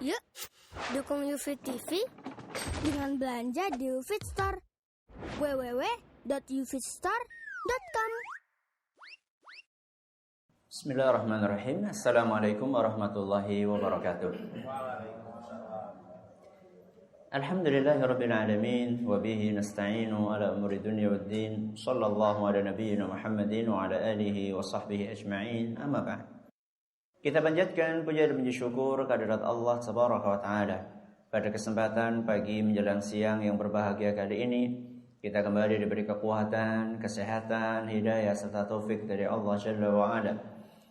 Yuk, dukung UFIT TV dengan belanja di UFIT Store. www.ufitstore.com. Bismillahirrahmanirrahim. Assalamualaikum warahmatullahi wabarakatuh. Alhamdulillahirabbil alamin wa bihi nasta'inu ala umuri dunya waddin. Shallallahu ala nabiyyina Muhammadin wa ala alihi wa sahbihi ajma'in. Amma ba'd. Kita panjatkan puja dan puji syukur kehadirat Allah Tabaraka wa taala. Pada kesempatan pagi menjelang siang yang berbahagia kali ini, kita kembali diberi kekuatan, kesehatan, hidayah serta taufik dari Allah Jalla wa ala,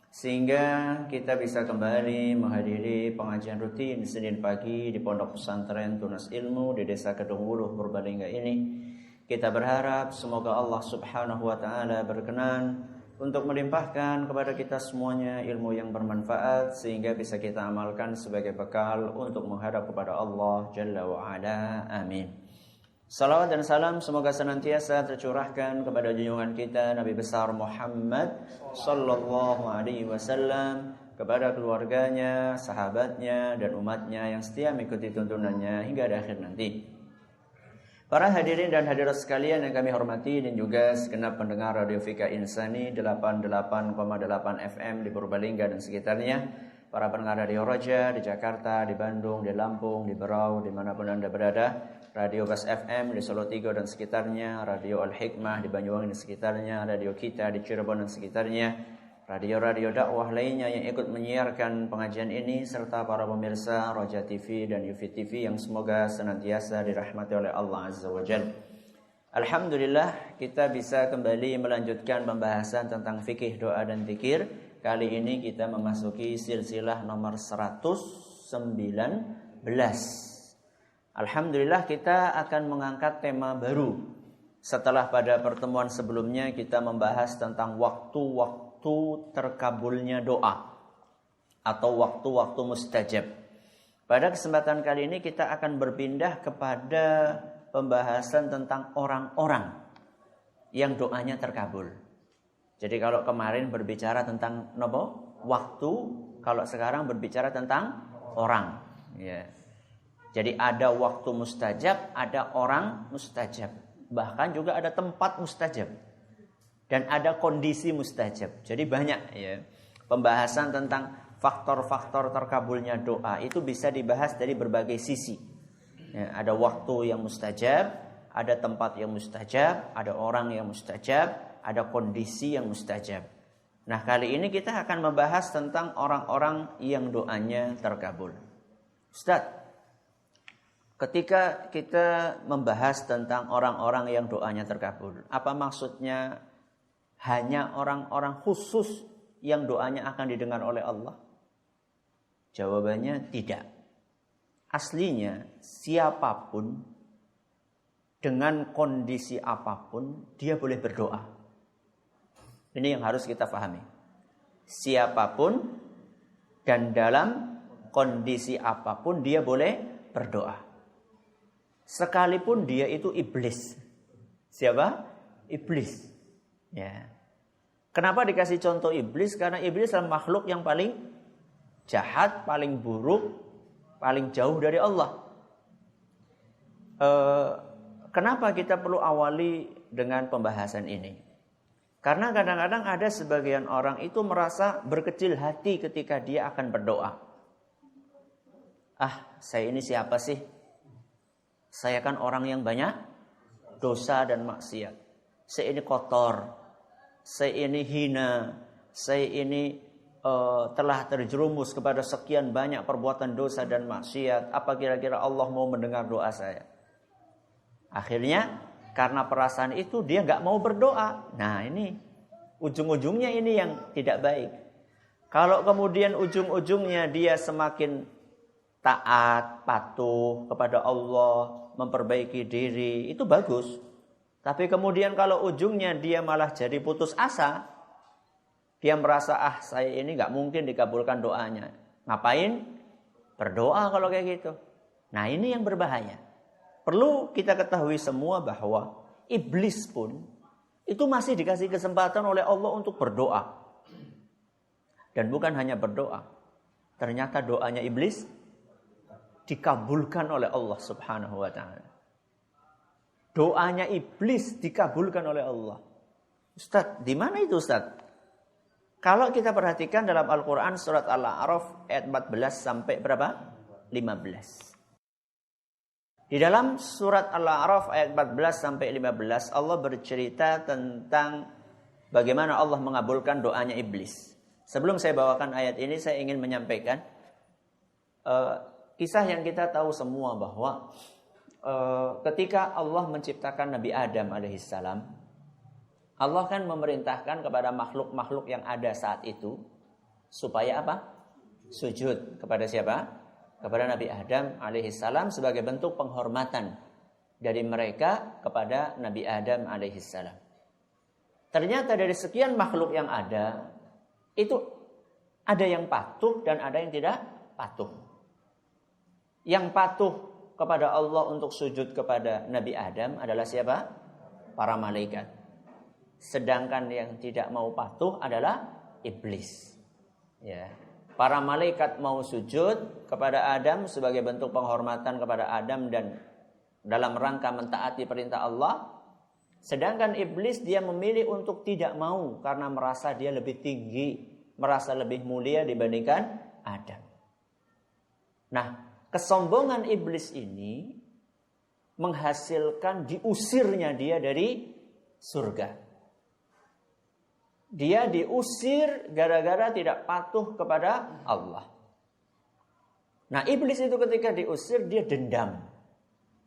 sehingga kita bisa kembali menghadiri pengajian rutin Senin pagi di Pondok Pesantren Tunas Ilmu di Desa Kedung Wuluh, Purbalingga ini. Kita berharap semoga Allah Subhanahu wa taala berkenan untuk melimpahkan kepada kita semuanya ilmu yang bermanfaat, sehingga bisa kita amalkan sebagai bekal untuk menghadap kepada Allah Jalla wa ala. Amin. Salawat dan salam semoga senantiasa tercurahkan kepada junjungan kita Nabi besar Muhammad sallallahu alaihi wasallam, kepada keluarganya, sahabatnya, dan umatnya yang setia mengikuti tuntunannya hingga akhir nanti. Para hadirin dan hadirat sekalian yang kami hormati, dan juga segenap pendengar Radio Fika Insani 88,8 FM di Purbalingga dan sekitarnya, para pendengar Radio Raja di Jakarta, di Bandung, di Lampung, di Berau, dimanapun Anda berada, Radio Bas FM di Solo Tigo dan sekitarnya, Radio Al-Hikmah di Banyuwangi dan sekitarnya, Radio Kita di Cirebon dan sekitarnya, radio-radio dakwah lainnya yang ikut menyiarkan pengajian ini, serta para pemirsa Raja TV dan UFIT TV yang semoga senantiasa dirahmati oleh Allah Azza wa Jalla. Alhamdulillah, kita bisa kembali melanjutkan pembahasan tentang fikih doa dan zikir. Kali ini kita memasuki silsilah nomor 119. Alhamdulillah, kita akan mengangkat tema baru. Setelah pada pertemuan sebelumnya kita membahas tentang waktu-waktu terkabulnya doa atau waktu-waktu mustajab. Pada kesempatan kali ini kita akan berpindah kepada pembahasan tentang orang-orang yang doanya terkabul. Jadi kalau kemarin berbicara tentang waktu, kalau sekarang berbicara tentang orang. Ya. Jadi ada waktu mustajab, ada orang mustajab, bahkan juga ada tempat mustajab. Dan ada kondisi mustajab. Jadi banyak ya pembahasan tentang faktor-faktor terkabulnya doa. Itu bisa dibahas dari berbagai sisi. Ya, ada waktu yang mustajab, ada tempat yang mustajab, ada orang yang mustajab, ada kondisi yang mustajab. Nah, kali ini kita akan membahas tentang orang-orang yang doanya terkabul. Ustaz, ketika kita membahas tentang orang-orang yang doanya terkabul, apa maksudnya? Hanya orang-orang khusus yang doanya akan didengar oleh Allah? Jawabannya tidak. Aslinya siapapun dengan kondisi apapun dia boleh berdoa. Ini yang harus kita pahami. Siapapun dan dalam kondisi apapun dia boleh berdoa. Sekalipun dia itu iblis. Siapa? Iblis. Ya. Kenapa dikasih contoh iblis? Karena iblis adalah makhluk yang paling jahat, paling buruk, paling jauh dari Allah. Kenapa kita perlu awali dengan pembahasan ini? Karena kadang-kadang ada sebagian orang itu merasa berkecil hati ketika dia akan berdoa. Saya ini siapa sih? Saya kan orang yang banyak dosa dan maksiat. Saya ini kotor. Saya ini hina, saya ini telah terjerumus kepada sekian banyak perbuatan dosa dan maksiat. Apa kira-kira Allah mau mendengar doa saya? Akhirnya karena perasaan itu dia gak mau berdoa. Nah, ini ujung-ujungnya ini yang tidak baik. Kalau kemudian ujung-ujungnya dia semakin taat, patuh kepada Allah, memperbaiki diri, itu bagus. Tapi kemudian kalau ujungnya dia malah jadi putus asa, dia merasa saya ini gak mungkin dikabulkan doanya. Ngapain? Berdoa kalau kayak gitu. Nah, ini yang berbahaya. Perlu kita ketahui semua bahwa iblis pun itu masih dikasih kesempatan oleh Allah untuk berdoa. Dan bukan hanya berdoa. Ternyata doanya iblis dikabulkan oleh Allah Subhanahu wa taala. Doanya iblis dikabulkan oleh Allah. Ustaz, di mana itu Ustaz? Kalau kita perhatikan dalam Al-Quran surat Al-A'raf ayat 14 sampai berapa? 15. Di dalam surat Al-A'raf ayat 14 sampai 15 Allah bercerita tentang bagaimana Allah mengabulkan doanya iblis. Sebelum saya bawakan ayat ini, saya ingin menyampaikan kisah yang kita tahu semua bahwa ketika Allah menciptakan Nabi Adam alaihissalam, Allah kan memerintahkan kepada makhluk-makhluk yang ada saat itu supaya apa? Sujud kepada siapa? Kepada Nabi Adam alaihissalam sebagai bentuk penghormatan dari mereka kepada Nabi Adam alaihissalam. Ternyata dari sekian makhluk yang ada, itu ada yang patuh dan ada yang tidak patuh. Yang patuh kepada Allah untuk sujud kepada Nabi Adam adalah siapa? Para malaikat. Sedangkan yang tidak mau patuh adalah iblis. Ya. Para malaikat mau sujud kepada Adam sebagai bentuk penghormatan kepada Adam dan dalam rangka mentaati perintah Allah. Sedangkan iblis dia memilih untuk tidak mau karena merasa dia lebih tinggi, merasa lebih mulia dibandingkan Adam. Nah, kesombongan iblis ini menghasilkan diusirnya dia dari surga. Dia diusir gara-gara tidak patuh kepada Allah. Nah, iblis itu ketika diusir dia dendam.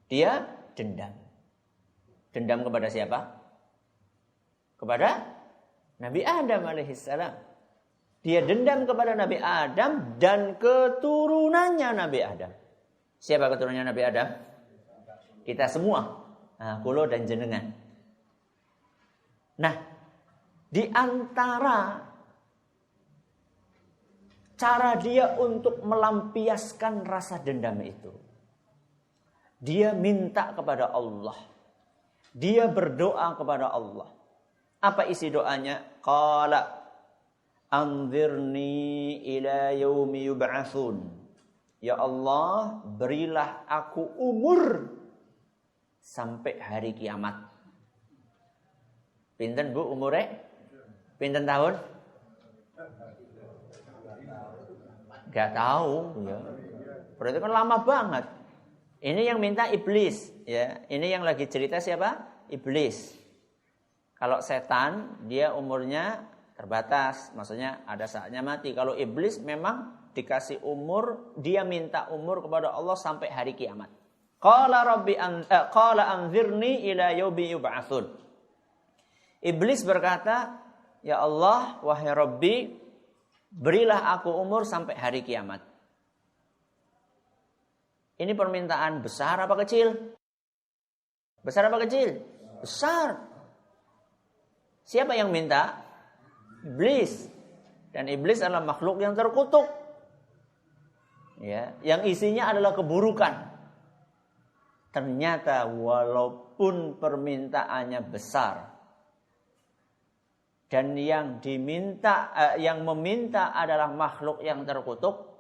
Dia dendam. Dendam kepada siapa? Kepada Nabi Adam alaihissalam. Dia dendam kepada Nabi Adam dan keturunannya Nabi Adam. Siapa keturunannya Nabi Adam? Kita semua. Nah, kulo dan jenengan. Nah, di antara cara dia untuk melampiaskan rasa dendam itu, dia minta kepada Allah. Dia berdoa kepada Allah. Apa isi doanya? Qala anzirni ila yaumi yub'atsun. Ya Allah, berilah aku umur sampai hari kiamat. Pinten Bu umure? Pinten tahun? Gak tahu ya. Berarti kan lama banget. Ini yang minta iblis ya. Ini yang lagi cerita siapa? Iblis. Kalau setan dia umurnya terbatas, maksudnya ada saatnya mati. Kalau iblis memang dikasih umur, dia minta umur kepada Allah sampai hari kiamat. Qala anzirni ila yaumi yub'atsun. Iblis berkata, "Ya Allah, wahai Rabbi, berilah aku umur sampai hari kiamat." Ini permintaan besar apa kecil? Besar apa kecil? Besar. Siapa yang minta? Iblis. Dan iblis adalah makhluk yang terkutuk. Ya, yang isinya adalah keburukan. Ternyata walaupun permintaannya besar dan yang meminta adalah makhluk yang terkutuk,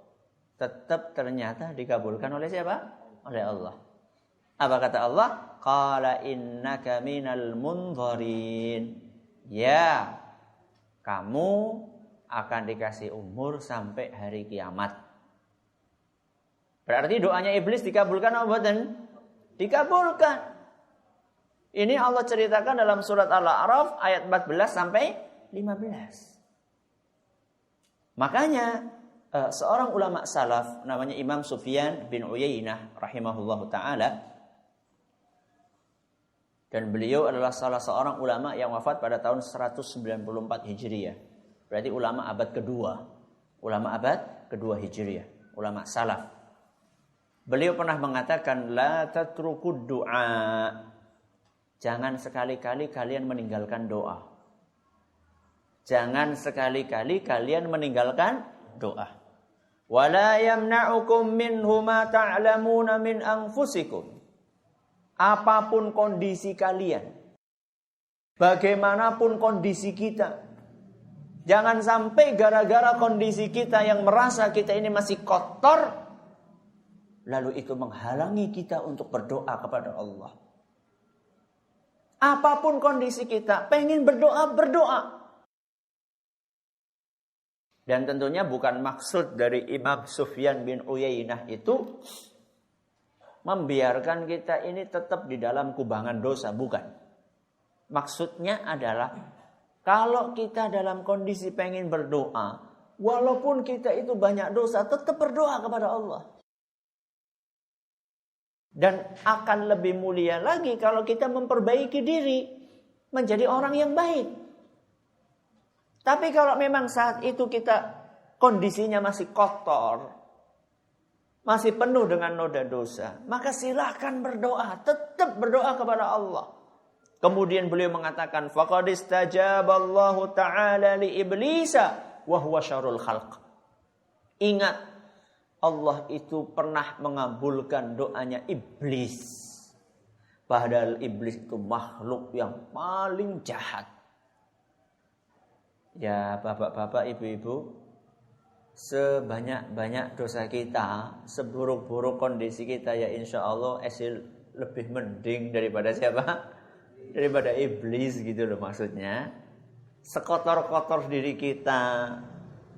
tetap ternyata dikabulkan oleh siapa? Oleh Allah. Apa kata Allah? Qala innaka minal munzarin. Ya, kamu akan dikasih umur sampai hari kiamat. Berarti doanya iblis dikabulkan atau bukan? Dikabulkan. Ini Allah ceritakan dalam surat Al-A'raf ayat 14 sampai 15. Makanya seorang ulama salaf namanya Imam Sufyan bin Uyainah rahimahullahu taala, dan beliau adalah salah seorang ulama yang wafat pada tahun 194 Hijriah. Berarti ulama abad kedua. Ulama abad kedua Hijriah. Ulama salaf. Beliau pernah mengatakan, la tatrukud du'a. Jangan sekali-kali kalian meninggalkan doa. Jangan sekali-kali kalian meninggalkan doa. Wala yamna'ukum minhu ma ta'lamuna min anfusikum. Apapun kondisi kalian, bagaimanapun kondisi kita, jangan sampai gara-gara kondisi kita yang merasa kita ini masih kotor, lalu itu menghalangi kita untuk berdoa kepada Allah. Apapun kondisi kita, pengen berdoa. Dan tentunya bukan maksud dari Imam Sufyan bin Uyainah itu membiarkan kita ini tetap di dalam kubangan dosa, bukan. Maksudnya adalah kalau kita dalam kondisi pengen berdoa, walaupun kita itu banyak dosa, tetap berdoa kepada Allah. Dan akan lebih mulia lagi kalau kita memperbaiki diri menjadi orang yang baik. Tapi kalau memang saat itu kita kondisinya masih kotor, masih penuh dengan noda dosa, maka silakan berdoa, tetap berdoa kepada Allah. Kemudian beliau mengatakan, faqad istajaballahu ta'ala li iblisa wa huwa syarrul khalq. Ingat, Allah itu pernah mengabulkan doanya iblis. Padahal iblis itu makhluk yang paling jahat. Ya bapak-bapak, ibu-ibu, sebanyak-banyak dosa kita, seburuk-buruk kondisi kita, ya insya Allah lebih mending daripada siapa? Daripada iblis gitu loh maksudnya. Sekotor-kotor diri kita,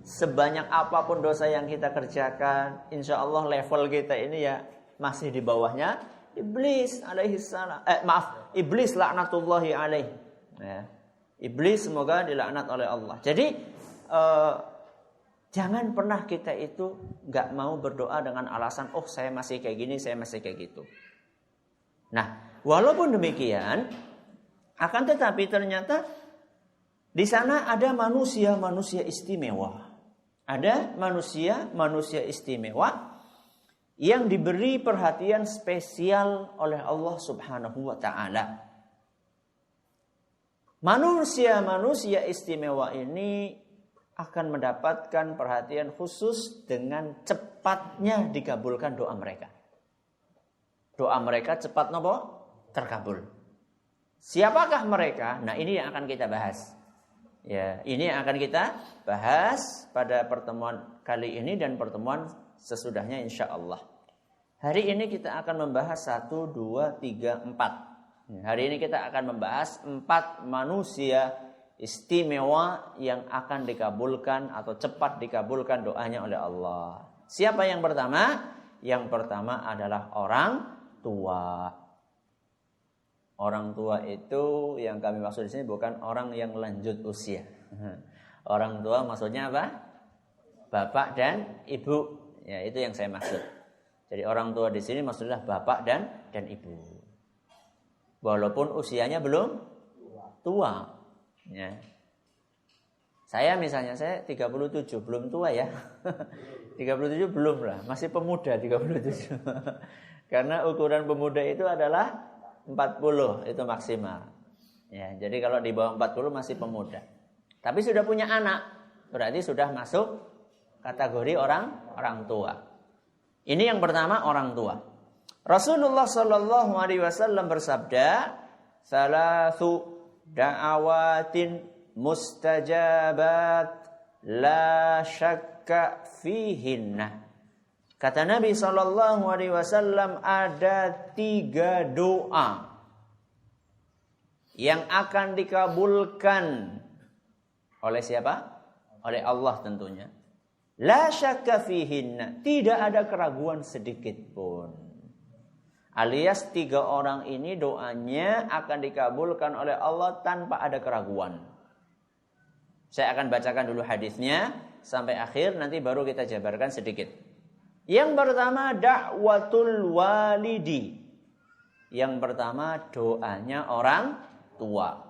sebanyak apapun dosa yang kita kerjakan, insya Allah level kita ini ya masih di bawahnya iblis alaihissalam. Iblis laknatullahi alaih. Ya. Iblis semoga dilaknat oleh Allah. Jadi jangan pernah kita itu nggak mau berdoa dengan alasan saya masih kayak gini, saya masih kayak gitu. Nah, walaupun demikian, akan tetapi ternyata di sana ada manusia istimewa. Ada manusia istimewa yang diberi perhatian spesial oleh Allah Subhanahu wa taala. Manusia istimewa ini akan mendapatkan perhatian khusus dengan cepatnya dikabulkan doa mereka. Doa mereka cepat terkabul. Siapakah mereka? Nah, ini yang akan kita bahas. Ya, ini yang akan kita bahas pada pertemuan kali ini dan pertemuan sesudahnya insya Allah. Hari ini kita akan membahas 1, 2, 3, 4. Hari ini kita akan membahas 4 manusia istimewa yang akan dikabulkan atau cepat dikabulkan doanya oleh Allah. Siapa yang pertama? Yang pertama adalah orang tua. Orang tua itu yang kami maksud di sini bukan orang yang lanjut usia. Orang tua maksudnya apa? Bapak dan ibu. Ya, itu yang saya maksud. Jadi orang tua di sini maksudnya bapak dan ibu. Walaupun usianya belum tua. Ya. Saya misalnya, saya 37, belum tua ya. 37 belum lah, masih pemuda 37. Karena ukuran pemuda itu adalah 40, itu maksimal. Ya, jadi kalau di bawah 40 masih pemuda. Tapi sudah punya anak, berarti sudah masuk kategori orang tua. Ini yang pertama, orang tua. Rasulullah sallallahu alaihi wasallam bersabda, "Salasu da'awatin mustajabat la syakka fihinna." Kata Nabi sallallahu alaihi wasallam, ada 3 doa yang akan dikabulkan oleh siapa? Oleh Allah tentunya. La syakka fihinna, tidak ada keraguan sedikit pun. Alias 3 orang ini doanya akan dikabulkan oleh Allah tanpa ada keraguan. Saya akan bacakan dulu hadisnya sampai akhir, nanti baru kita jabarkan sedikit. Yang pertama, da'watul walidi. Yang pertama, doanya orang tua.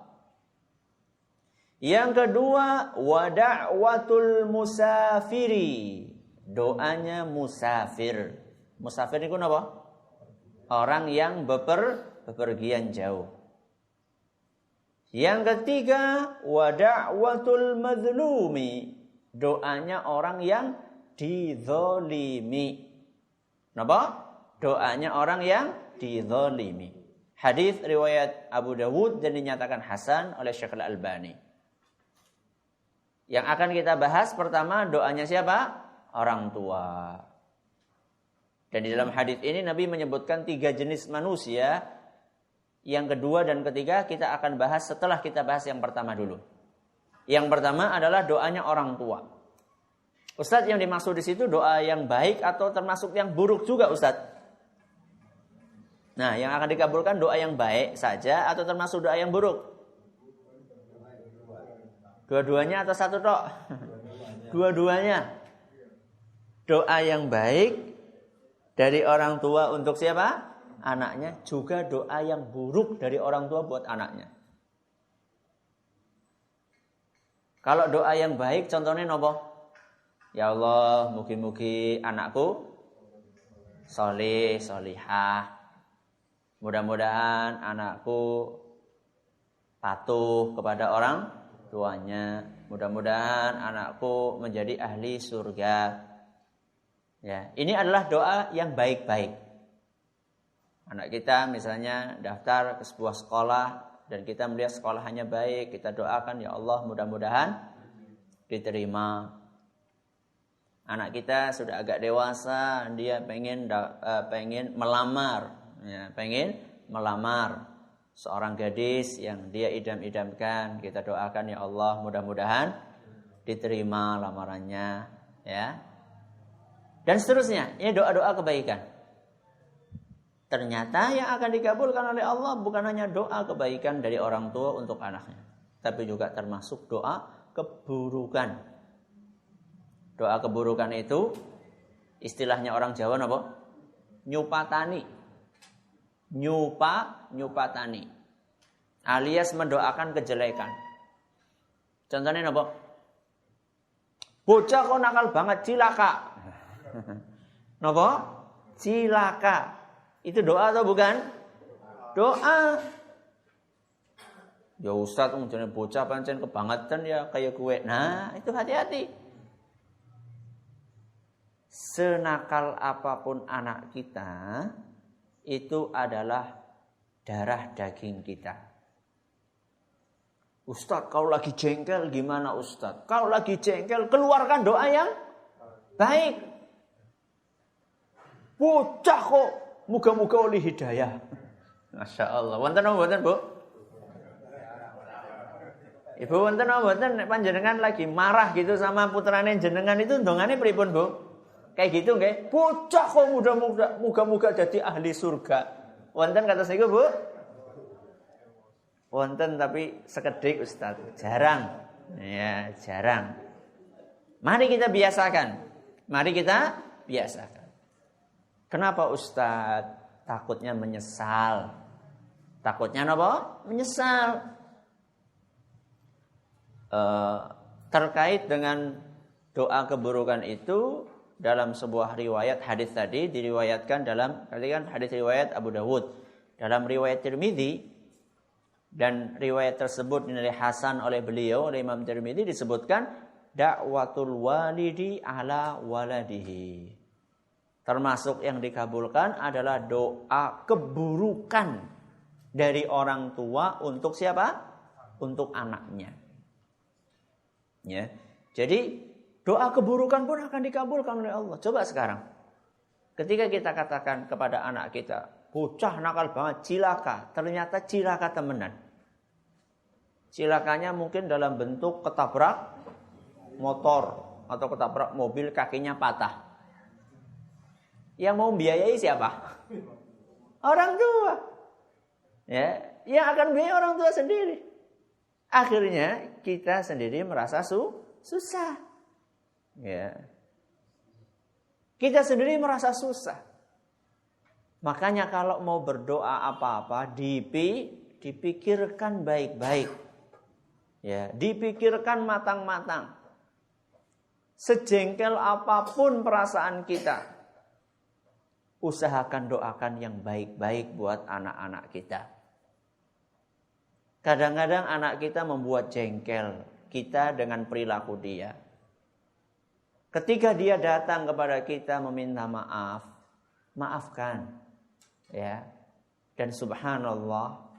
Yang kedua, wa da'watul musafiri. Doanya musafir. Musafir itu apa? Orang yang bepergian jauh. Yang ketiga, wa da'watul mazlumi. Doanya orang yang dizalimi. Kenapa? Doanya orang yang dizalimi. Hadis riwayat Abu Dawud dan dinyatakan hasan oleh Syekh Al-Albani. Yang akan kita bahas pertama, doanya siapa? Orang tua. Dan di dalam hadis ini Nabi menyebutkan 3 jenis manusia. Yang kedua dan ketiga kita akan bahas setelah kita bahas yang pertama dulu. Yang pertama adalah doanya orang tua. Ustadz, yang dimaksud di situ doa yang baik atau termasuk yang buruk juga Ustadz? Nah, yang akan dikabulkan doa yang baik saja atau termasuk doa yang buruk? Dua-duanya atau satu tok? Dua-duanya. Doa yang baik dari orang tua untuk siapa? Anaknya. Juga doa yang buruk dari orang tua buat anaknya. Kalau doa yang baik contohnya nopo? Ya Allah, mugi-mugi anakku soleh, solihah. Mudah-mudahan anakku patuh kepada orang tuanya. Mudah-mudahan anakku menjadi ahli surga. Ya, ini adalah doa yang baik-baik. Anak kita misalnya daftar ke sebuah sekolah dan kita melihat sekolahnya baik, kita doakan ya Allah mudah-mudahan diterima. Anak kita sudah agak dewasa, dia pengen melamar, ya, pengen melamar seorang gadis yang dia idam-idamkan. Kita doakan ya Allah mudah-mudahan diterima lamarannya, ya. Dan seterusnya, ini doa-doa kebaikan. Ternyata yang akan dikabulkan oleh Allah bukan hanya doa kebaikan dari orang tua untuk anaknya, tapi juga termasuk doa keburukan. Doa keburukan itu istilahnya orang Jawa apa? Nyupatani. Nyupatani. Alias mendoakan kejelekan. Contohnya apa? Bocah kok nakal banget, cilaka. Napa? Cilaka. Itu doa atau bukan? Doa. Ya Ustaz, menjadi bocah pancen kebangetan ya kayak gue. Nah, itu hati-hati. Senakal apapun anak kita, itu adalah darah daging kita. Ustaz, kalau lagi jengkel gimana Ustaz? Kalau lagi jengkel, keluarkan doa yang baik. Bocah kok, muga-muga oleh hidayah. Masya Allah. Wonten apa wonten, Bu? Ibu wonten apa wonten nek panjenengan lagi marah gitu sama putrane jenengan itu ndongane pripun, Bu? Kayak gitu nggih. Bocah kok muga-muga jadi ahli surga. Wonten kata niku, Bu? Wonten tapi sekedhik Ustaz. Jarang. Ya, jarang. Mari kita biasakan. Mari kita biasakan. Kenapa Ustaz? Takutnya menyesal. Takutnya apa? Menyesal. Terkait dengan doa keburukan itu, dalam sebuah riwayat hadis tadi diriwayatkan dalam hadis riwayat Abu Dawud, dalam riwayat Tirmidzi, dan riwayat tersebut dinilai hasan oleh beliau, oleh Imam Tirmidzi, disebutkan dakwatul walidi ala waladihi. Termasuk yang dikabulkan adalah doa keburukan dari orang tua untuk siapa? Untuk anaknya. Ya. Jadi doa keburukan pun akan dikabulkan oleh Allah. Coba sekarang, ketika kita katakan kepada anak kita, bocah nakal banget, cilaka. Ternyata cilaka temenan. Cilakanya mungkin dalam bentuk ketabrak motor atau ketabrak mobil, kakinya patah. Yang mau biayai siapa? Orang tua. Ya, yang akan biayai orang tua sendiri. Akhirnya kita sendiri merasa susah. Ya. Kita sendiri merasa susah. Makanya kalau mau berdoa apa-apa dipikirkan baik-baik. Ya, dipikirkan matang-matang. Sejengkel apapun perasaan kita, usahakan doakan yang baik-baik buat anak-anak kita. Kadang-kadang anak kita membuat jengkel kita dengan perilaku dia. Ketika dia datang kepada kita meminta maaf, maafkan. Ya. Dan subhanallah,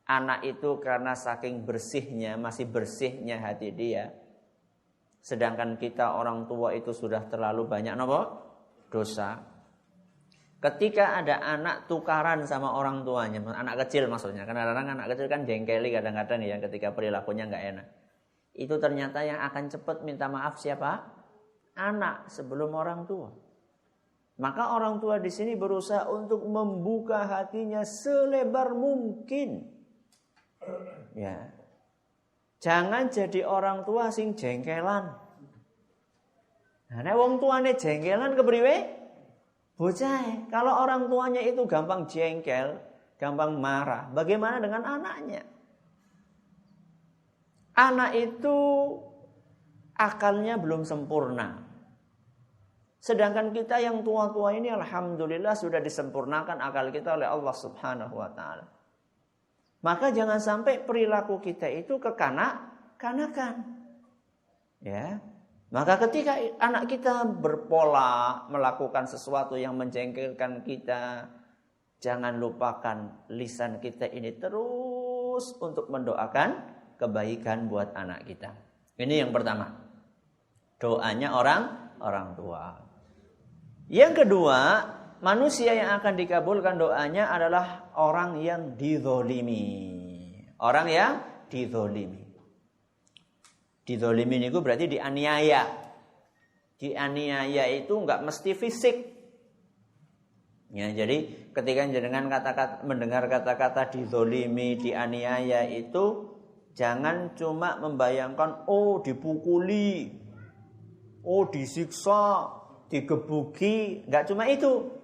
anak itu karena saking bersihnya, masih bersihnya hati dia. Sedangkan kita orang tua itu sudah terlalu banyak dosa. Ketika ada anak tukaran sama orang tuanya, anak kecil maksudnya. Kadang-kadang anak kecil kan jengkeli kadang-kadang ya ketika perilakunya nggak enak. Itu ternyata yang akan cepat minta maaf siapa? Anak sebelum orang tua. Maka orang tua di sini berusaha untuk membuka hatinya selebar mungkin. Ya. Jangan jadi orang tua sing jengkelan. Nah, nek wong tuane jengkelan kepriwe? Bocah. Kalau orang tuanya itu gampang jengkel, gampang marah, bagaimana dengan anaknya? Anak itu akalnya belum sempurna. Sedangkan kita yang tua-tua ini alhamdulillah sudah disempurnakan akal kita oleh Allah Subhanahu wa taala. Maka jangan sampai perilaku kita itu kekanak-kanakan. Ya. Maka ketika anak kita berpola melakukan sesuatu yang menjengkelkan kita, jangan lupakan lisan kita ini terus untuk mendoakan kebaikan buat anak kita. Ini yang pertama. Doanya orang tua. Yang kedua, manusia yang akan dikabulkan doanya adalah orang yang dizolimi. Orang yang dizolimi. Dizolimi itu berarti dianiaya. Dianiaya itu enggak mesti fisik. Ya, jadi ketika jenengan mendengar kata-kata dizolimi, dianiaya itu jangan cuma membayangkan dipukuli, disiksa, digebuki, enggak cuma itu.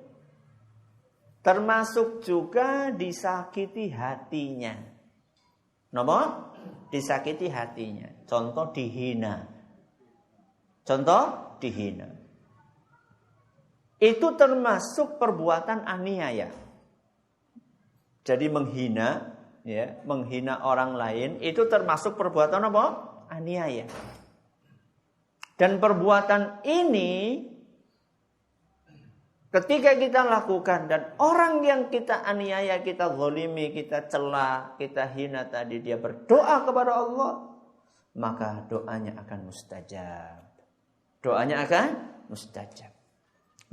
Termasuk juga disakiti hatinya. Nomor disakiti hatinya. Contoh dihina. Itu termasuk perbuatan aniaya. Jadi menghina, ya, menghina orang lain itu termasuk perbuatan apa? Aniaya. Dan perbuatan ini ketika kita lakukan dan orang yang kita aniaya, kita zalimi, kita cela, kita hina tadi, dia berdoa kepada Allah, maka doanya akan mustajab. Doanya akan mustajab.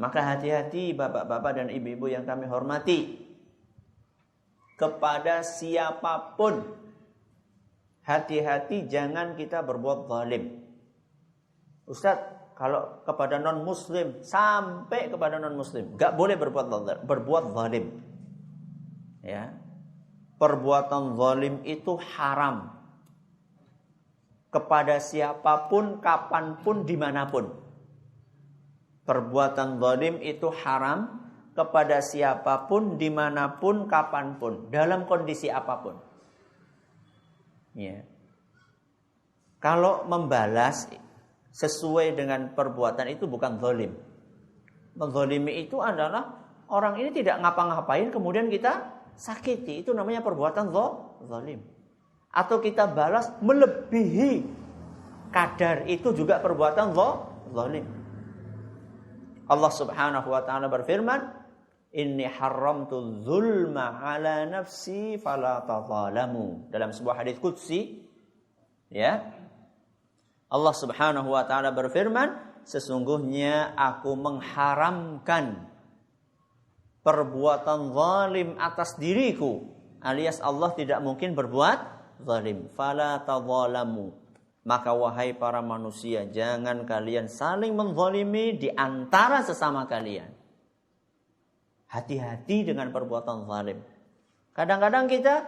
Maka hati-hati bapak-bapak dan ibu-ibu yang kami hormati. Kepada siapapun, hati-hati jangan kita berbuat zalim. Ustaz, kalau kepada non-muslim, sampai kepada non-muslim, gak boleh berbuat zalim. Ya. Perbuatan zalim itu haram. Kepada siapapun, kapanpun, dimanapun. Perbuatan zalim itu haram kepada siapapun, dimanapun, kapanpun, dalam kondisi apapun. Ya. Kalau membalas sesuai dengan perbuatan itu bukan zalim. Menzalimi itu adalah orang ini tidak ngapa-ngapain kemudian kita sakiti, itu namanya perbuatan zalim. Atau kita balas melebihi kadar, itu juga perbuatan zalim. Allah Subhanahu wa taala berfirman, "Inni haramtu dzulma 'ala nafsi fala tadzalamu." Dalam sebuah hadis qudsi, ya. Allah Subhanahu wa taala berfirman, sesungguhnya aku mengharamkan perbuatan zalim atas diriku, alias Allah tidak mungkin berbuat zalim. Fala tadzalamu. Maka wahai para manusia, jangan kalian saling menzalimi di antara sesama kalian. Hati-hati dengan perbuatan zalim. Kadang-kadang kita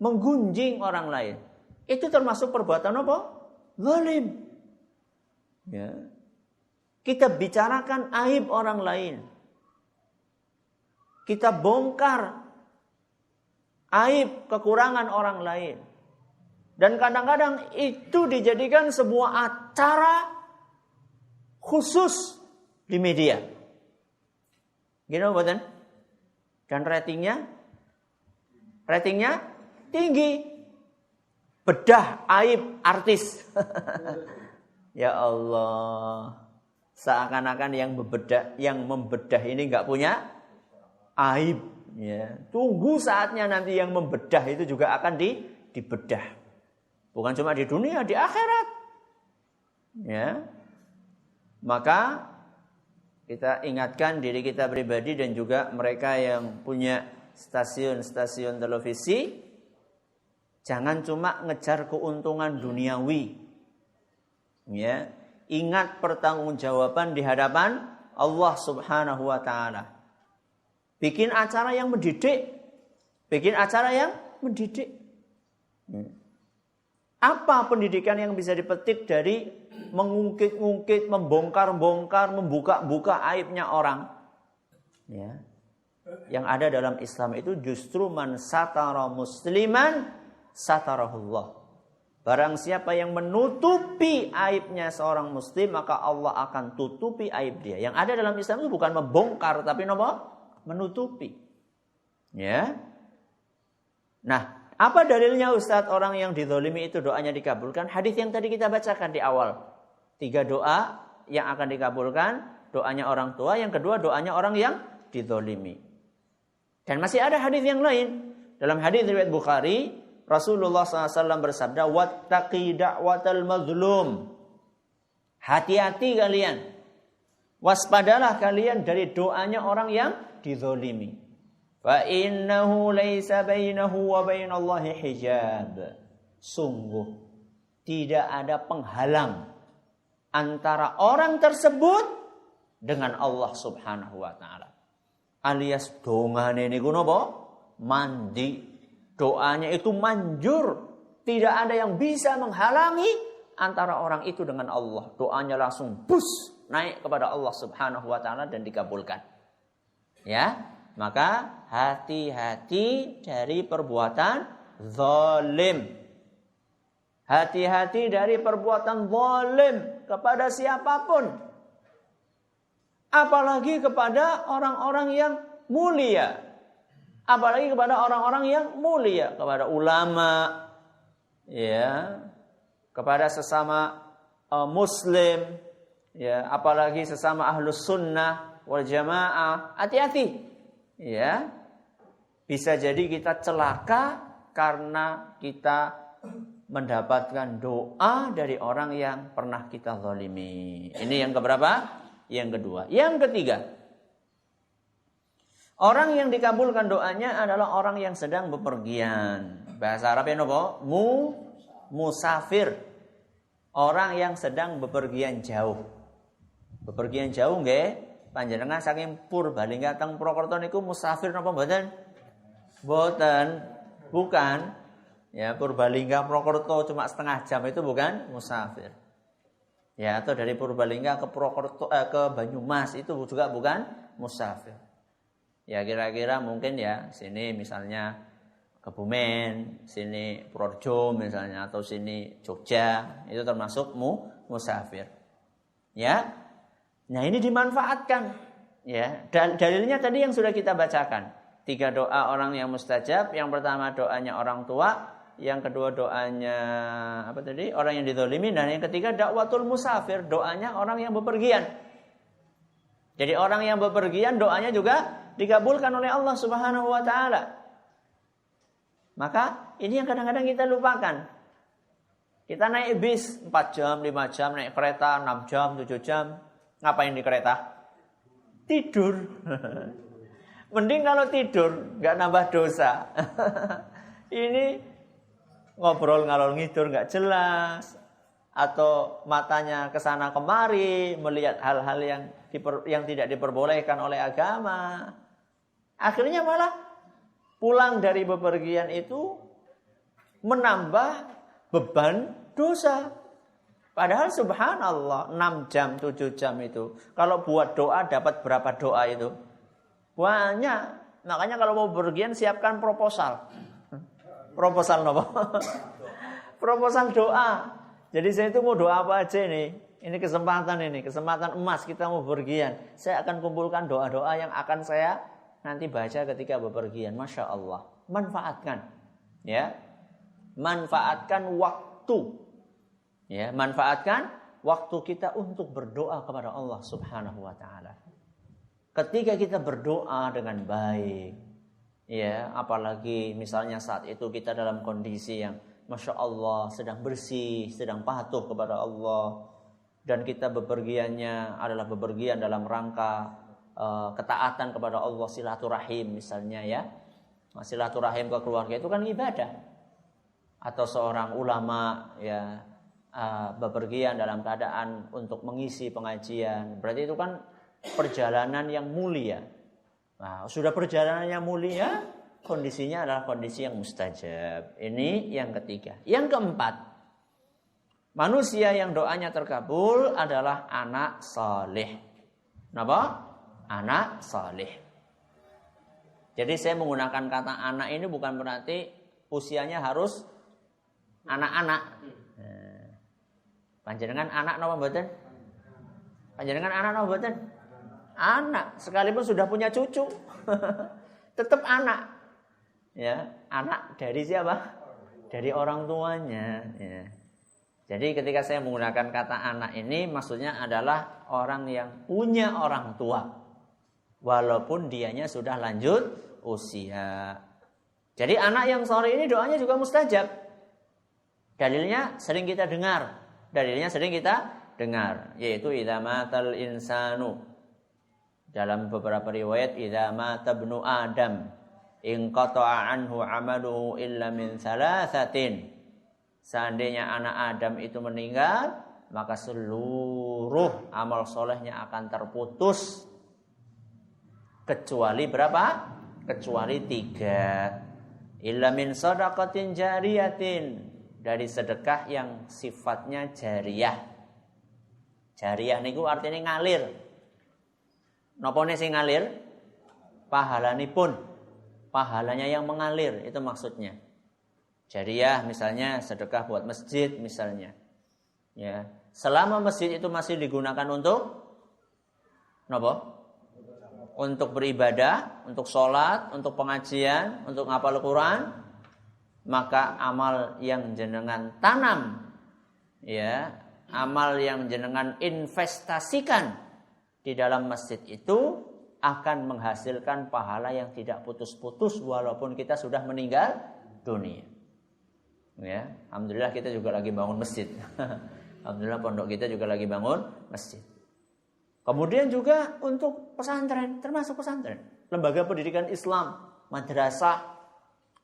menggunjing orang lain. Itu termasuk perbuatan apa? Zalim. Ya. Kita bicarakan aib orang lain. Kita bongkar aib kekurangan orang lain. Dan kadang-kadang itu dijadikan sebuah acara khusus di media. Gini buatan? Dan ratingnya tinggi. Bedah aib artis. Ya Allah. Seakan-akan yang membedah ini enggak punya aib, ya. Tunggu saatnya nanti yang membedah itu juga akan dibedah. Bukan cuma di dunia, di akhirat. Ya. Maka Kita ingatkan diri kita pribadi dan juga mereka yang punya stasiun-stasiun televisi, jangan cuma ngejar keuntungan duniawi. Ya, ingat pertanggungjawaban di hadapan Allah Subhanahu wa taala. Bikin acara yang mendidik. Bikin acara yang mendidik. Apa pendidikan yang bisa dipetik dari mengungkit-ungkit, membongkar-bongkar, membuka-buka aibnya orang? Ya. Yang ada dalam Islam itu justru man satara musliman satarahullah. Barang siapa yang menutupi aibnya seorang muslim, maka Allah akan tutupi aib dia. Yang ada dalam Islam itu bukan membongkar, tapi menutupi. Ya. Nah, apa dalilnya Ustadz orang yang dizalimi itu doanya dikabulkan? Hadis yang tadi kita bacakan di awal. 3 doa yang akan dikabulkan. Doanya orang tua, yang kedua doanya orang yang dizalimi. Dan masih ada hadis yang lain. Dalam hadis riwayat Bukhari, Rasulullah SAW bersabda, wattaqi da'watal mazlum. Hati-hati kalian. Waspadalah kalian dari doanya orang yang dizalimi. Fa innahu laisa bainahu wa bainallahi hijab. Sungguh tidak ada penghalang antara orang tersebut dengan Allah Subhanahu wa taala. Alias dongane niku napa? Mandi. Doanya itu manjur. Tidak ada yang bisa menghalangi antara orang itu dengan Allah. Doanya langsung bus naik kepada Allah Subhanahu wa taala dan dikabulkan. Ya, maka hati-hati dari perbuatan zalim. Hati-hati dari perbuatan zalim kepada siapapun. Apalagi kepada orang-orang yang mulia. Apalagi kepada orang-orang yang mulia, kepada ulama, ya, kepada sesama muslim, ya, apalagi sesama ahlus sunnah wal jamaah. Hati-hati, ya. Bisa jadi kita celaka karena kita mendapatkan doa dari orang yang pernah kita zalimi. Ini yang keberapa? Yang kedua. Yang ketiga, orang yang dikabulkan doanya adalah orang yang sedang bepergian. Bahasa Arabnya apa? Musafir. Orang yang sedang bepergian jauh. Bepergian jauh nggih? Panjenengan saking Purbalingga teng Purwokerto niku musafir napa mboten? Mboten. Bukan. Ya, Purbalingga Purwokerto cuma setengah jam itu bukan musafir. Ya, atau dari Purbalingga ke Purwokerto ke Banyumas itu juga bukan musafir. Ya kira-kira mungkin ya sini misalnya Kebumen, sini Purworejo misalnya, atau sini Jogja, itu termasuk musafir. Ya, nah ini dimanfaatkan. Ya, dalilnya tadi yang sudah kita bacakan. 3 doa orang yang mustajab. Yang pertama doanya orang tua, yang kedua doanya apa tadi? Orang yang dizalimi, dan yang ketiga dakwatul musafir, doanya orang yang bepergian. Jadi orang yang bepergian doanya juga dikabulkan oleh Allah Subhanahu wa taala. Maka ini yang kadang-kadang kita lupakan. Kita naik bis 4 jam, 5 jam, naik kereta 6 jam, 7 jam. Ngapain di kereta? Tidur. Mending kalau tidur, enggak nambah dosa. Ini ngobrol ngalor ngidur enggak jelas, atau matanya kesana kemari melihat hal-hal yang tidak diperbolehkan oleh agama. Akhirnya malah pulang dari bepergian itu menambah beban dosa. Padahal subhanallah 6 jam, 7 jam itu kalau buat doa dapat berapa doa itu? Banyak. Makanya kalau mau bepergian siapkan proposal. Proposal apa? Proposal doa. Jadi saya itu mau doa apa aja nih? Ini kesempatan emas kita mau bepergian. Saya akan kumpulkan doa-doa yang akan saya nanti baca ketika bepergian. Masya Allah. Manfaatkan. Ya. Manfaatkan waktu. Ya, manfaatkan waktu kita untuk berdoa kepada Allah Subhanahu wa taala. Ketika kita berdoa dengan baik, ya, apalagi misalnya saat itu kita dalam kondisi yang Masya Allah sedang bersih, sedang patuh kepada Allah, dan kita bepergiannya adalah bepergian dalam rangka ketaatan kepada Allah, silaturahim misalnya ya. Silaturahim ke keluarga itu kan ibadah. Atau seorang ulama ya bepergian dalam keadaan untuk mengisi pengajian, berarti itu kan perjalanan yang mulia. Nah, sudah perjalanan yang mulia, kondisinya adalah kondisi yang mustajab. Ini yang ketiga. Yang keempat, manusia yang doanya terkabul adalah anak saleh. Kenapa? Anak saleh. Jadi saya menggunakan kata anak ini bukan berarti usianya harus anak-anak. Panjenengan anak napa mboten? Panjenengan anak napa mboten? Anak, sekalipun sudah punya cucu. Tetap anak. Ya, anak dari siapa? Dari orang tuanya, ya. Jadi ketika saya menggunakan kata anak ini maksudnya adalah orang yang punya orang tua. Walaupun dianya sudah lanjut usia. Jadi anak yang sore ini doanya juga mustajab. Dalilnya sering kita dengar. Yaitu idza matal insanu. Dalam beberapa riwayat idza mata ibnu Adam in qata'a anhu 'amaluhu illa min thalathatin. Seandainya anak Adam itu meninggal, maka seluruh amal solehnya akan terputus. Kecuali berapa? Kecuali 3. Illa min shadaqatin jariyatin. Dari sedekah yang sifatnya jariyah. Jariyah niku artinya ngalir. Nopone sing ngalir? Pahalanipun. Pahalanya yang mengalir, itu maksudnya. Jariyah misalnya sedekah buat masjid misalnya. Ya, selama masjid itu masih digunakan untuk napa? Untuk beribadah, untuk sholat, untuk pengajian, untuk ngapal Quran, maka amal yang jenengan tanam, ya, amal yang jenengan investasikan di dalam masjid itu akan menghasilkan pahala yang tidak putus-putus walaupun kita sudah meninggal dunia. Ya, alhamdulillah kita juga lagi bangun masjid. Alhamdulillah pondok kita juga lagi bangun masjid. Kemudian juga untuk pesantren, termasuk pesantren, lembaga pendidikan Islam, madrasah,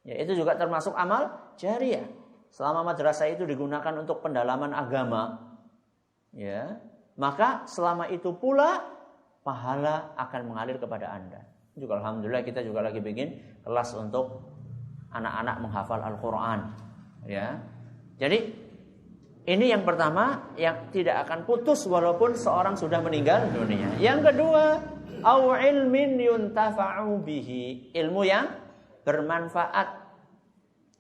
ya itu juga termasuk amal jariyah. Selama madrasah itu digunakan untuk pendalaman agama, ya, maka selama itu pula pahala akan mengalir kepada Anda. Juga alhamdulillah kita juga lagi bikin kelas untuk anak-anak menghafal Al-Qur'an, ya. Jadi ini yang pertama yang tidak akan putus walaupun seorang sudah meninggal dunia. Yang kedua, au ilmin yuntafa'u bihi, ilmu yang bermanfaat.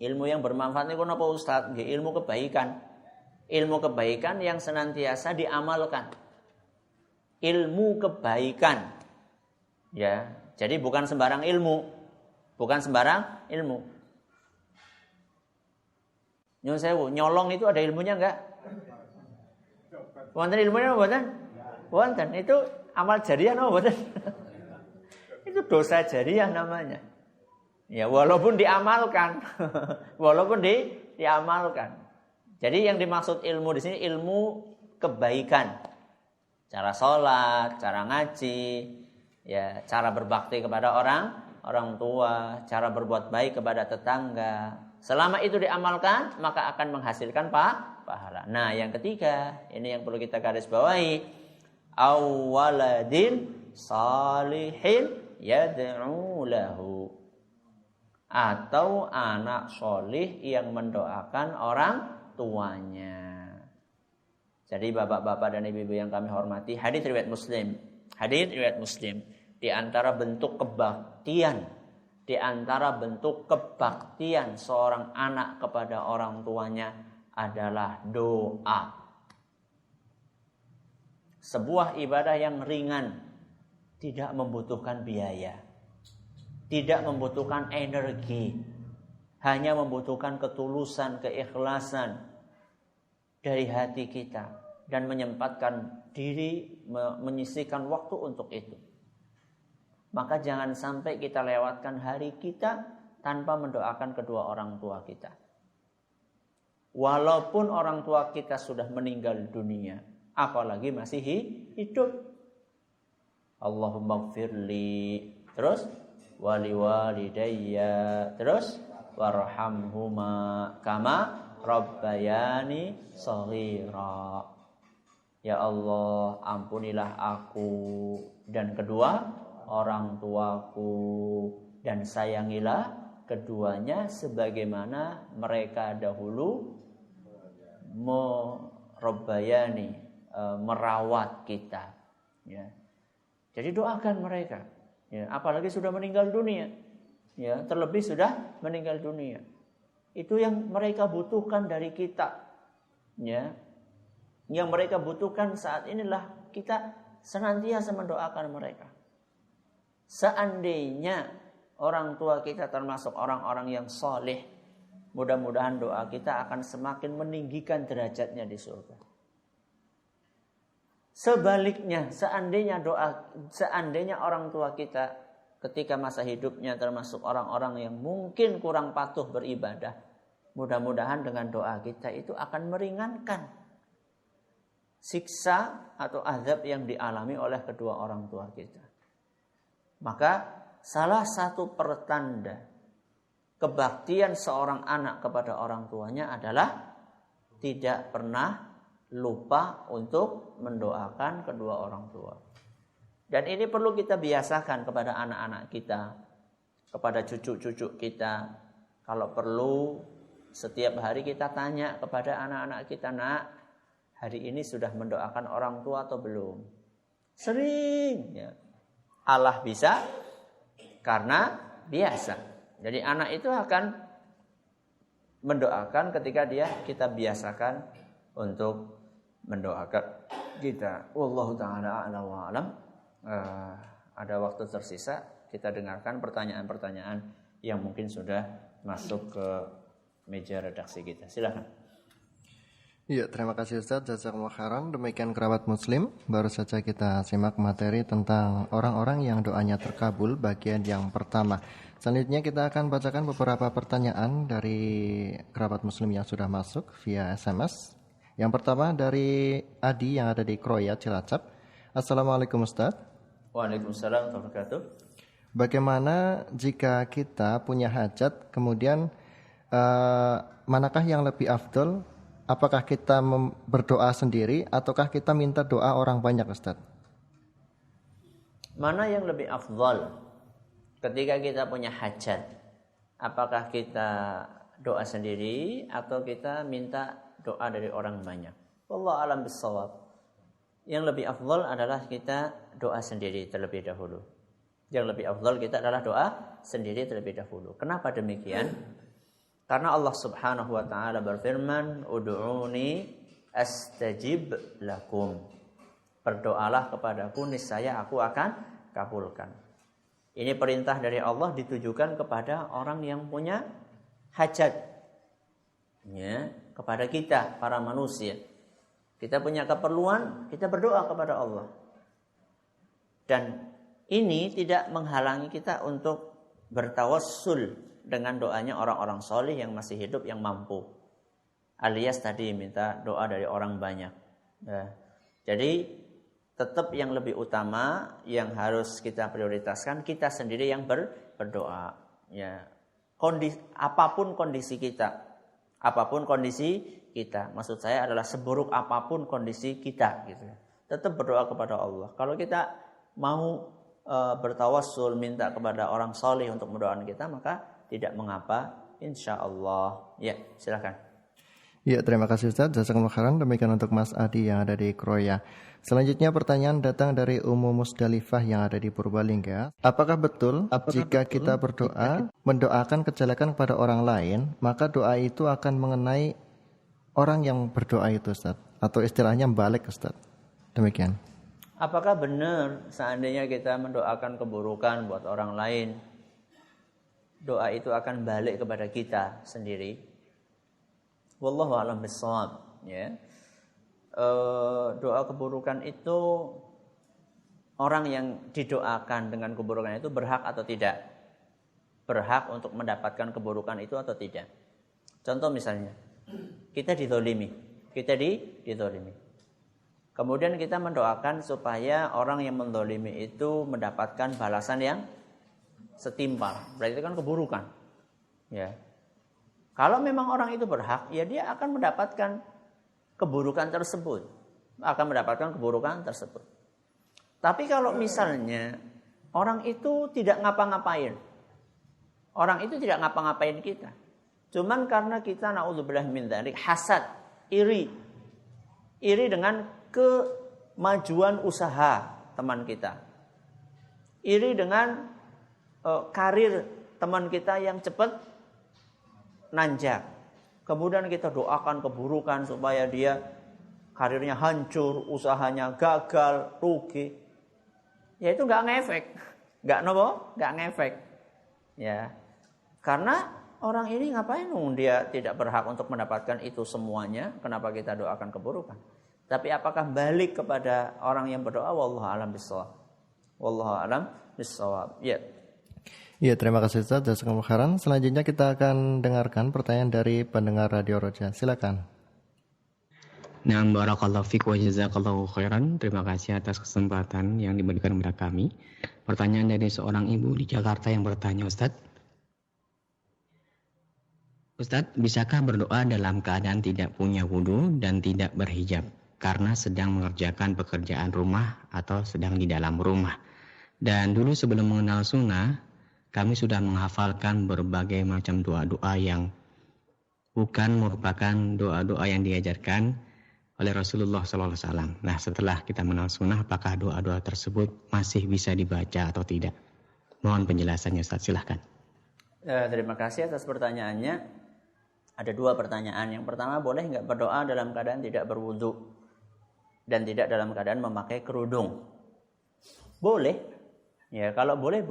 Ilmu yang bermanfaat niku napa Ustaz? Nggih, ilmu kebaikan. Ilmu kebaikan yang senantiasa diamalkan. Ilmu kebaikan. Ya, jadi bukan sembarang ilmu. Bukan sembarang ilmu. Nyun sewu, nyolong itu ada ilmunya enggak? Wonten ilmunya mboten? Wonten. Itu amal jariyah napa mboten? Itu dosa jariyah namanya. Ya, walaupun diamalkan. Walaupun diamalkan. Jadi yang dimaksud ilmu di sini ilmu kebaikan. Cara sholat, cara ngaji, ya, cara berbakti kepada orang tua, cara berbuat baik kepada tetangga. Selama itu diamalkan, maka akan menghasilkan pahala. Nah, yang ketiga, ini yang perlu kita garis bawahi. Awaladin salihin yad'u lahu. Atau anak solih yang mendoakan orang tuanya. Jadi bapak-bapak dan ibu-ibu yang kami hormati, hadits riwayat Muslim. Hadits riwayat Muslim. Di antara bentuk kebaktian, di antara bentuk kebaktian seorang anak kepada orang tuanya adalah doa. Sebuah ibadah yang ringan, tidak membutuhkan biaya, tidak membutuhkan energi, hanya membutuhkan ketulusan, keikhlasan dari hati kita dan menyempatkan diri, menyisihkan waktu untuk itu. Maka jangan sampai kita lewatkan hari kita tanpa mendoakan kedua orang tua kita. Walaupun orang tua kita sudah meninggal dunia, apalagi masih hidup. Allahumma gfirli, terus wali walidayya, terus warhamhuma kama rabbayani shaghira. Ya Allah, ampunilah aku dan kedua orang tuaku, dan sayangilah keduanya sebagaimana mereka dahulu merabbayani, merawat kita. Ya. Jadi doakan mereka. Ya, apalagi sudah meninggal dunia. Ya, terlebih sudah meninggal dunia. Itu yang mereka butuhkan dari kita. Ya. Yang mereka butuhkan saat inilah kita senantiasa mendoakan mereka. Seandainya orang tua kita termasuk orang-orang yang soleh, mudah-mudahan doa kita akan semakin meninggikan derajatnya di surga. Sebaliknya, seandainya orang tua kita ketika masa hidupnya termasuk orang-orang yang mungkin kurang patuh beribadah, mudah-mudahan dengan doa kita itu akan meringankan siksa atau azab yang dialami oleh kedua orang tua kita. Maka salah satu pertanda kebaktian seorang anak kepada orang tuanya adalah tidak pernah lupa untuk mendoakan kedua orang tua. Dan ini perlu kita biasakan kepada anak-anak kita, kepada cucu-cucu kita. Kalau perlu setiap hari kita tanya kepada anak-anak kita, nak, hari ini sudah mendoakan orang tua atau belum? Sering. Ya. Allah bisa karena biasa. Jadi anak itu akan mendoakan ketika kita biasakan untuk mendoakan kita. Wallahu ta'ala a'lam wa a'lam. Ada waktu tersisa, kita dengarkan pertanyaan-pertanyaan yang mungkin sudah masuk ke meja redaksi kita. Silakan. Iya, terima kasih Ustaz, jazakumullah khairan. Demikian kerabat muslim, baru saja kita simak materi tentang orang-orang yang doanya terkabul bagian yang pertama. Selanjutnya kita akan bacakan beberapa pertanyaan dari kerabat muslim yang sudah masuk via SMS. Yang pertama dari Adi yang ada di Kroya, Cilacap. Assalamualaikum Ustaz. Waalaikumsalam warahmatullahi wabarakatuh. Bagaimana jika kita punya hajat, kemudian manakah yang lebih afdol? Apakah kita berdoa sendiri ataukah kita minta doa orang banyak, Ustaz? Mana yang lebih afdal ketika kita punya hajat? Apakah kita doa sendiri atau kita minta doa dari orang banyak? Wallahu a'lam bishawab. Yang lebih afdal adalah kita doa sendiri terlebih dahulu. Yang lebih afdal kita adalah doa sendiri terlebih dahulu. Kenapa demikian? Karena Allah Subhanahu wa taala berfirman, "Ud'uni astajib lakum." Berdoalah kepadaku, niscaya aku akan kabulkan. Ini perintah dari Allah ditujukan kepada orang yang punya hajat. Ya, kepada kita para manusia. Kita punya keperluan, kita berdoa kepada Allah. Dan ini tidak menghalangi kita untuk bertawassul dengan doanya orang-orang soleh yang masih hidup, yang mampu. Alias tadi minta doa dari orang banyak. Ya. Jadi tetap yang lebih utama yang harus kita prioritaskan kita sendiri yang berdoa. Ya. Apapun kondisi kita, maksud saya adalah seburuk apapun kondisi kita, gitu. Tetap berdoa kepada Allah. Kalau kita mau bertawassul minta kepada orang soleh untuk mendoakan kita, maka tidak mengapa, insya Allah. Ya, silakan. Ya, terima kasih Ustaz. Jazakumullah khairan. Demikian untuk Mas Adi yang ada di Kroya. Selanjutnya pertanyaan datang dari Ummu Musdalifah yang ada di Purbalingga. Apakah betul jika kita berdoa, mendoakan kejelekan kepada orang lain, maka doa itu akan mengenai orang yang berdoa itu, Ustaz? Atau istilahnya balik, Ustaz? Demikian. Apakah benar seandainya kita mendoakan keburukan buat orang lain, doa itu akan balik kepada kita sendiri? Wallahu a'lam bishawab. Ya. Doa keburukan itu, orang yang didoakan dengan keburukan itu berhak atau tidak? Berhak untuk mendapatkan keburukan itu atau tidak? Contoh misalnya, kita dizolimi. Kemudian kita mendoakan supaya orang yang mendolimi itu mendapatkan balasan yang setimpal. Berarti itu kan keburukan. Ya. Kalau memang orang itu berhak, ya dia akan mendapatkan keburukan tersebut. Tapi kalau misalnya orang itu tidak ngapa-ngapain. Orang itu tidak ngapa-ngapain kita. Cuman karena kita naudzubillah min dzalik hasad, iri. Iri dengan kemajuan usaha teman kita. Iri dengan karir teman kita yang cepat nanjak. Kemudian kita doakan keburukan supaya dia karirnya hancur, usahanya gagal, rugi. Ya itu nggak ngefek. Nggak ngefek. Ya. Karena orang ini ngapain dia tidak berhak untuk mendapatkan itu semuanya, kenapa kita doakan keburukan? Tapi apakah balik kepada orang yang berdoa? Wallahu a'lam bishawab. Ya. Iya, terima kasih Ustaz. Jazakumullah khairan. Selanjutnya kita akan dengarkan pertanyaan dari pendengar Radio Roja. Silakan. Nah, barakallahu fiik wa jazakallahu khairan. Terima kasih atas kesempatan yang diberikan kepada kami. Pertanyaan dari seorang ibu di Jakarta yang bertanya, Ustadz, bisakah berdoa dalam keadaan tidak punya wudu dan tidak berhijab karena sedang mengerjakan pekerjaan rumah atau sedang di dalam rumah? Dan dulu sebelum mengenal sunnah, kami sudah menghafalkan berbagai macam doa-doa yang bukan merupakan doa-doa yang diajarkan oleh Rasulullah SAW. Nah, setelah kita mengenal sunnah, apakah doa-doa tersebut masih bisa dibaca atau tidak? Mohon penjelasannya, Ustaz. Silahkan. Terima kasih atas pertanyaannya. Ada dua pertanyaan. Yang pertama, boleh nggak berdoa dalam keadaan tidak berwudu dan tidak dalam keadaan memakai kerudung? Boleh. Ya, kalau boleh.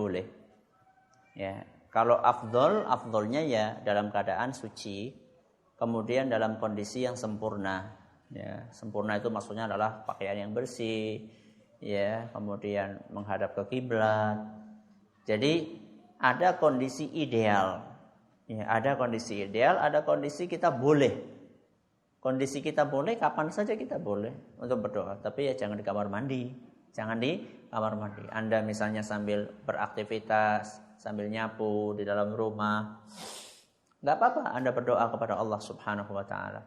Ya, kalau afdolnya ya dalam keadaan suci, kemudian dalam kondisi yang sempurna. Ya, sempurna itu maksudnya adalah pakaian yang bersih, ya, kemudian menghadap ke kiblat. Jadi ada kondisi ideal. Ya, ada kondisi ideal, ada kondisi kita boleh. Kondisi kita boleh, kapan saja kita boleh untuk berdoa. Tapi ya jangan di kamar mandi. Jangan di kamar mandi. Anda misalnya sambil beraktivitas, sambil nyapu di dalam rumah, nggak apa-apa Anda berdoa kepada Allah Subhanahu wa Ta'ala.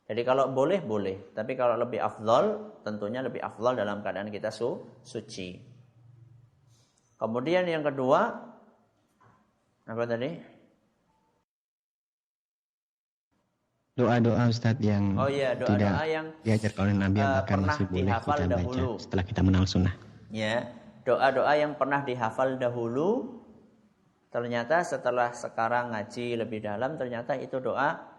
Jadi kalau boleh. Tapi kalau lebih afdal, tentunya lebih afdal dalam keadaan kita suci. Kemudian yang kedua, apa tadi? Doa-doa Ustadz yang doa-doa yang diajarkan oleh Nabi yang bahkan masih boleh kita baca setelah kita mengenal sunnah. Ya, doa-doa yang pernah dihafal dahulu, ternyata setelah sekarang ngaji lebih dalam, ternyata itu doa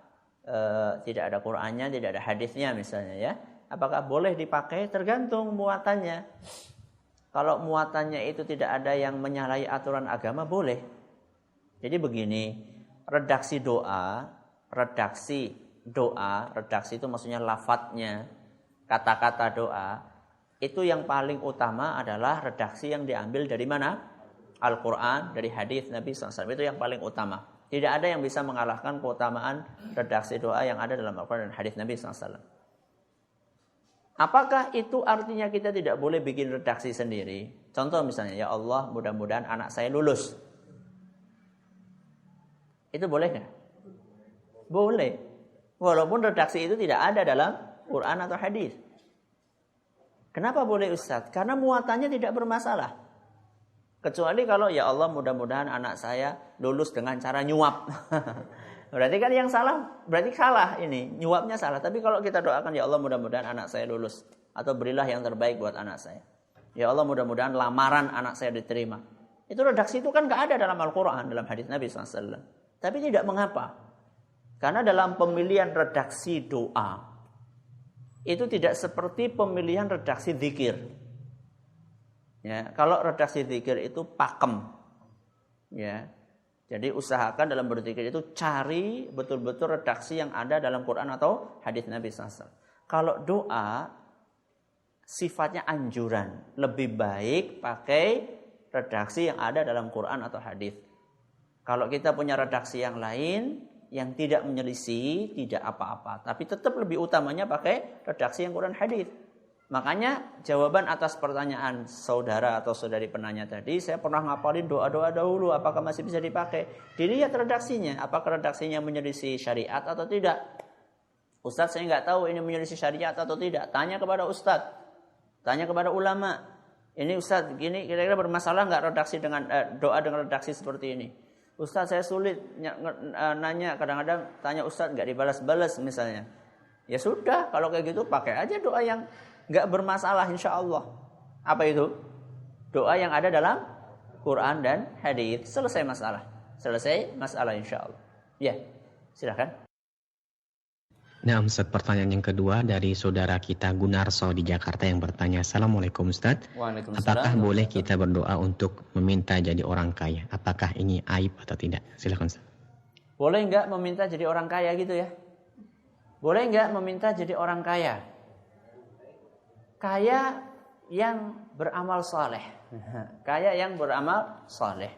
tidak ada Qur'annya, tidak ada hadisnya misalnya ya. Apakah boleh dipakai? Tergantung muatannya. Kalau muatannya itu tidak ada yang menyalahi aturan agama, boleh. Jadi begini, redaksi itu maksudnya lafadznya, kata-kata doa, itu yang paling utama adalah redaksi yang diambil dari mana? Al-Quran, dari hadis Nabi SAW, itu yang paling utama. Tidak ada yang bisa mengalahkan keutamaan redaksi doa yang ada dalam Al-Quran dan hadis Nabi SAW. Apakah itu artinya kita tidak boleh bikin redaksi sendiri? Contoh misalnya, ya Allah mudah-mudahan anak saya lulus. Itu boleh nggak? Boleh. Walaupun redaksi itu tidak ada dalam Quran atau hadis. Kenapa boleh Ustaz? Karena muatannya tidak bermasalah. Kecuali kalau ya Allah mudah-mudahan anak saya lulus dengan cara nyuap. Berarti kan yang salah, berarti salah ini. Nyuapnya salah. Tapi kalau kita doakan ya Allah mudah-mudahan anak saya lulus. Atau berilah yang terbaik buat anak saya. Ya Allah mudah-mudahan lamaran anak saya diterima. Itu redaksi itu kan gak ada dalam Al-Quran, dalam hadis Nabi SAW. Tapi tidak mengapa. Karena dalam pemilihan redaksi doa, itu tidak seperti pemilihan redaksi zikir. Ya, kalau redaksi zikir itu pakem. Ya. Jadi usahakan dalam berzikir itu cari betul-betul redaksi yang ada dalam Quran atau hadis Nabi SAW. Kalau doa sifatnya anjuran, lebih baik pakai redaksi yang ada dalam Quran atau hadis. Kalau kita punya redaksi yang lain yang tidak menyelisih, tidak apa-apa, tapi tetap lebih utamanya pakai redaksi yang Quran hadis. Makanya jawaban atas pertanyaan saudara atau saudari penanya tadi, saya pernah ngapalin doa-doa dahulu, apakah masih bisa dipakai? Dilihat redaksinya, apakah redaksinya menyelisih syariat atau tidak. Ustadz, saya nggak tahu ini menyelisih syariat atau tidak. Tanya kepada ustadz, tanya kepada ulama. Ini ustadz, gini kira-kira bermasalah nggak redaksi dengan doa dengan redaksi seperti ini? Ustadz, saya sulit nanya, kadang-kadang tanya ustadz nggak dibalas-balas misalnya. Ya sudah, kalau kayak gitu pakai aja doa yang nggak bermasalah insya Allah. Apa itu? Doa yang ada dalam Quran dan hadits. Selesai masalah. Selesai masalah insya Allah. Ya, silakan. Nah, Ustaz, pertanyaan yang kedua dari saudara kita Gunarso di Jakarta yang bertanya, Assalamualaikum Ustaz. Waalaikumsalam. Apakah boleh kita berdoa untuk meminta jadi orang kaya? Apakah ini aib atau tidak? Silakan Ustaz. Boleh nggak meminta jadi orang kaya gitu ya? Boleh nggak meminta jadi orang kaya? Kaya yang beramal saleh. Kaya yang beramal saleh.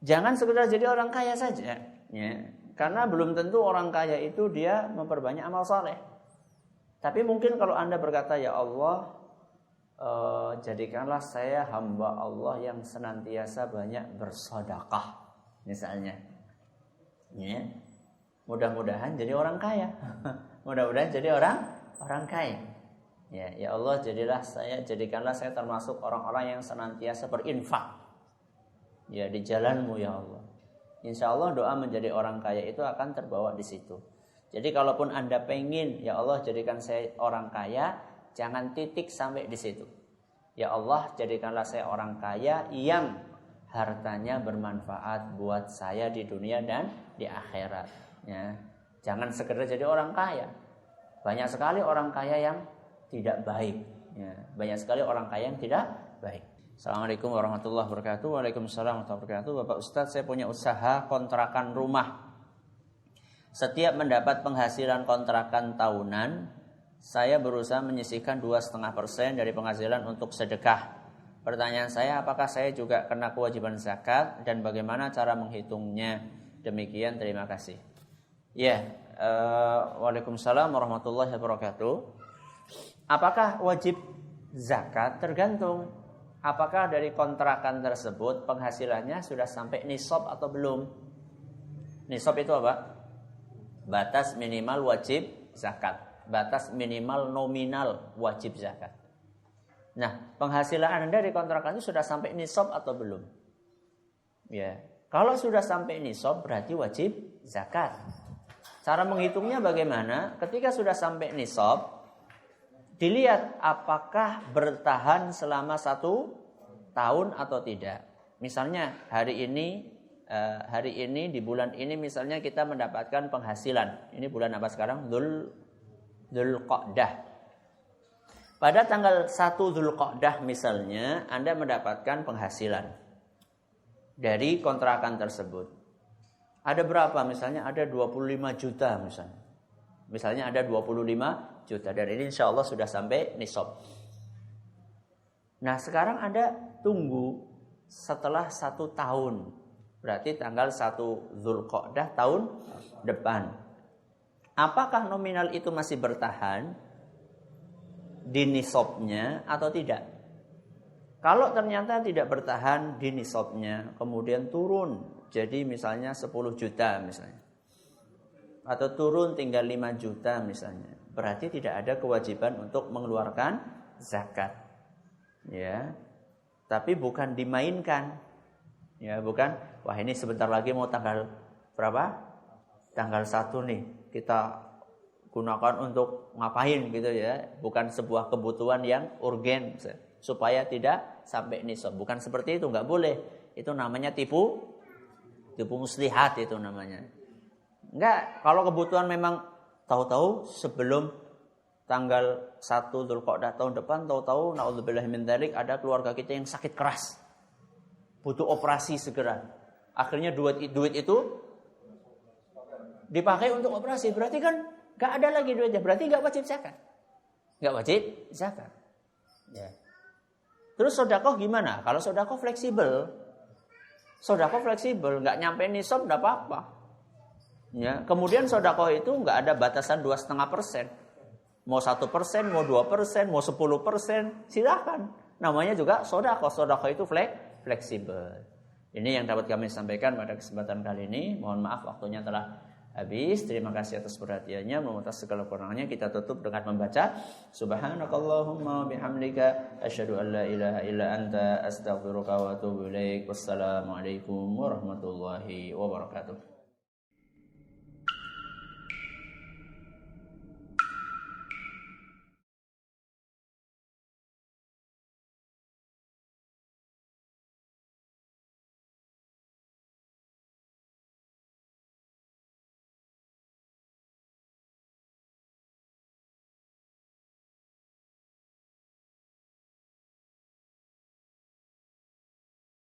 Jangan sekedar jadi orang kaya saja, ya. Karena belum tentu orang kaya itu dia memperbanyak amal saleh. Tapi mungkin kalau Anda berkata, ya Allah, jadikanlah saya hamba Allah yang senantiasa banyak bersedekah, misalnya. Ya. Mudah-mudahan jadi orang kaya. Mudah-mudahan jadi orang kaya. Ya Allah, jadikanlah saya termasuk orang-orang yang senantiasa berinfak. Ya, di jalan-Mu ya Allah. Insya Allah doa menjadi orang kaya itu akan terbawa di situ. Jadi kalaupun Anda pengen, ya Allah jadikan saya orang kaya, jangan titik sampai di situ. Ya Allah, jadikanlah saya orang kaya yang hartanya bermanfaat buat saya di dunia dan di akhirat. Ya, jangan sekedar jadi orang kaya. Banyak sekali orang kaya yang tidak baik. Ya, banyak sekali orang kaya yang tidak baik. Assalamualaikum warahmatullahi wabarakatuh. Waalaikumsalam warahmatullahi wabarakatuh. Bapak Ustadz, saya punya usaha kontrakan rumah. Setiap mendapat penghasilan kontrakan tahunan, saya berusaha menyisihkan 2,5% dari penghasilan untuk sedekah. Pertanyaan saya, apakah saya juga kena kewajiban zakat dan bagaimana cara menghitungnya? Demikian, terima kasih. Ya, waalaikumsalam warahmatullahi wabarakatuh. Apakah wajib zakat? Tergantung. Apakah dari kontrakan tersebut penghasilannya sudah sampai nisab atau belum? Nisab itu apa? Batas minimal wajib zakat. Batas minimal nominal wajib zakat. Nah, penghasilan Anda di kontrakan itu sudah sampai nisab atau belum? Ya, kalau sudah sampai nisab berarti wajib zakat. Cara menghitungnya bagaimana? Ketika sudah sampai nisab, dilihat apakah bertahan selama 1 tahun atau tidak. Misalnya hari ini di bulan ini misalnya kita mendapatkan penghasilan. Ini bulan apa sekarang? Dzulqa'dah. Pada tanggal 1 Dzulqa'dah misalnya Anda mendapatkan penghasilan dari kontrakan tersebut. Ada berapa? Misalnya ada 25 juta misalnya. Misalnya ada 25 juta dan ini insya Allah sudah sampai nisab. Nah sekarang Anda tunggu setelah 1 tahun. Berarti tanggal 1 Dzulqa'dah tahun depan. Apakah nominal itu masih bertahan di nisabnya atau tidak? Kalau ternyata tidak bertahan di nisabnya, kemudian turun jadi misalnya 10 juta misalnya. Atau turun tinggal 5 juta misalnya. Berarti tidak ada kewajiban untuk mengeluarkan zakat. Ya. Tapi bukan dimainkan. Ya, bukan wah ini sebentar lagi mau tanggal berapa? Tanggal 1 nih kita gunakan untuk ngapain gitu ya. Bukan sebuah kebutuhan yang urgen supaya tidak sampai nisab. Bukan seperti itu, enggak boleh. Itu namanya tipu muslihat itu namanya. Enggak, kalau kebutuhan memang tahu-tahu sebelum tanggal 1 Dzulqa'dah tahun depan, tahu-tahu naudzubillahi min dzalik ada keluarga kita yang sakit keras. Butuh operasi segera. Akhirnya duit itu dipakai untuk operasi. Berarti kan enggak ada lagi duitnya. Berarti enggak wajib zakat. Enggak wajib zakat. Ya. Terus sedekah gimana? Kalau sedekah fleksibel. Enggak nyampe nisab enggak apa-apa. Ya, kemudian sedekah itu enggak ada batasan 2,5%. Mau 1%, mau 2%, mau 10%, silahkan. Namanya juga sedekah. Sedekah itu fleksibel. Ini yang dapat kami sampaikan pada kesempatan kali ini. Mohon maaf waktunya telah habis. Terima kasih atas perhatiannya. Memutus segala kurangnya, kita tutup dengan membaca Subhanakallahumma bihamdika asyhadu an la ilaha illa anta astaghfiruka wa atubu ilaik. Wassalamualaikum warahmatullahi wabarakatuh.